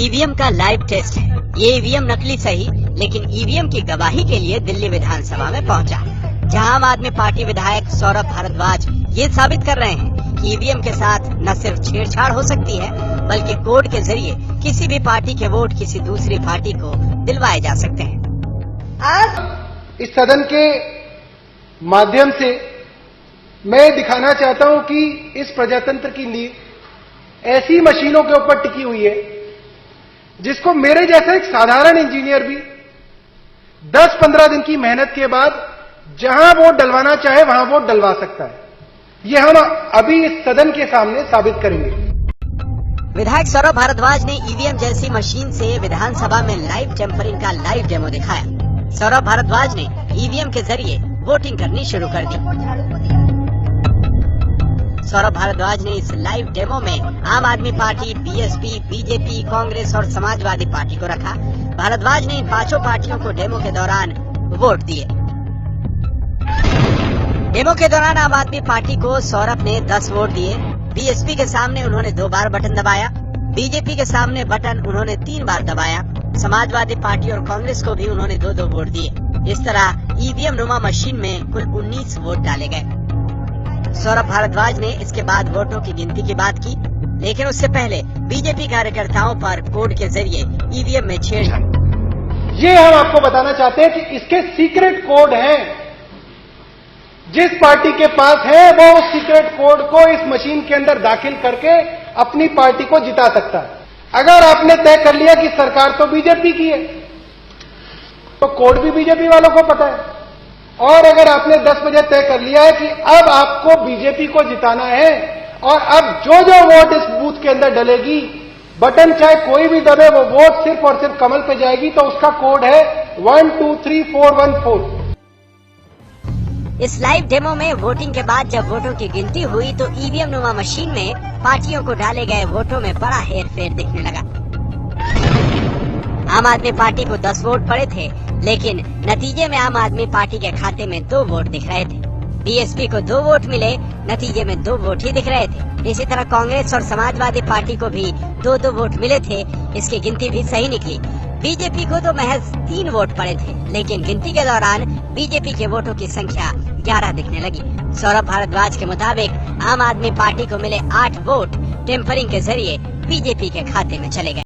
EVM का live test है। ये ईवीएम नकली सही, लेकिन ईवीएम की गवाही के लिए दिल्ली विधानसभा में पहुंचा, जहां आम आदमी पार्टी विधायक सौरभ भारद्वाज ये साबित कर रहे हैं कि ईवीएम के साथ न सिर्फ छेड़छाड़ हो सकती है, बल्कि कोड के जरिए किसी भी पार्टी के वोट किसी दूसरी पार्टी को दिलवाए जा सकते हैं। आज इस सदन के माध्यम से मैं दिखाना चाहता हूं कि इस प्रजातंत्र की नींव ऐसी मशीनों के ऊपर टिकी हुई है जिसको मेरे जैसा एक साधारण इंजीनियर भी 10-15 दिन की मेहनत के बाद जहां वोट डलवाना चाहे वहां वोट डलवा सकता है। ये हम अभी इस सदन के सामने साबित करेंगे। विधायक सौरभ भारद्वाज ने ईवीएम जैसी मशीन से विधानसभा में लाइव टेम्परिंग का लाइव डेमो दिखाया। सौरभ भारद्वाज ने ईवीएम के जरिए वोटिंग करनी शुरू कर दी। सौरभ भारद्वाज ने इस लाइव डेमो में आम आदमी पार्टी, बीएसपी, बीजेपी, कांग्रेस और समाजवादी पार्टी को रखा। भारद्वाज ने इन पांचों पार्टियों को डेमो के दौरान वोट दिए। डेमो के दौरान आम आदमी पार्टी को सौरभ ने 10 वोट दिए। बीएसपी के सामने उन्होंने 2 बार बटन दबाया। बीजेपी के सामने बटन उन्होंने 3 बार दबाया। समाजवादी पार्टी और कांग्रेस को भी उन्होंने 2-2 वोट दिए। इस तरह ईवीएम नुमा मशीन में कुल 19 वोट डाले गए। सौरभ भारद्वाज ने इसके बाद वोटों की गिनती की बात की, लेकिन उससे पहले बीजेपी कार्यकर्ताओं पर कोड के जरिए ईवीएम में छेड़छाड़। ये हम आपको बताना चाहते हैं कि इसके सीक्रेट कोड हैं। जिस पार्टी के पास है वो उस सीक्रेट कोड को इस मशीन के अंदर दाखिल करके अपनी पार्टी को जिता सकता है। अगर आपने तय कर लिया कि सरकार तो बीजेपी की है, तो कोड भी बीजेपी वालों को पता है। और अगर आपने 10 बजे तय कर लिया है कि अब आपको बीजेपी को जिताना है और अब जो जो वोट इस बूथ के अंदर डलेगी, बटन चाहे कोई भी दबे, वो वोट सिर्फ और सिर्फ कमल पे जाएगी, तो उसका कोड है 123414। इस लाइव डेमो में वोटिंग के बाद जब वोटों की गिनती हुई तो ईवीएम नुमा मशीन में पार्टियों को डाले गए वोटों में बड़ा हेरफेर दिखने लगा। आम आदमी पार्टी को 10 वोट पड़े थे, लेकिन नतीजे में आम आदमी पार्टी के खाते में 2 वोट दिख रहे थे। बीएसपी को 2 वोट मिले, नतीजे में 2 वोट ही दिख रहे थे। इसी तरह कांग्रेस और समाजवादी पार्टी को भी 2-2 वोट मिले थे। इसकी गिनती भी सही निकली। बीजेपी को तो महज 3 वोट पड़े थे, लेकिन गिनती के दौरान बीजेपी के वोटों की संख्या 11 दिखने लगी। सौरभ भारद्वाज के मुताबिक आम आदमी पार्टी को मिले 8 वोट टेम्परिंग के जरिए बीजेपी के खाते में चले गए।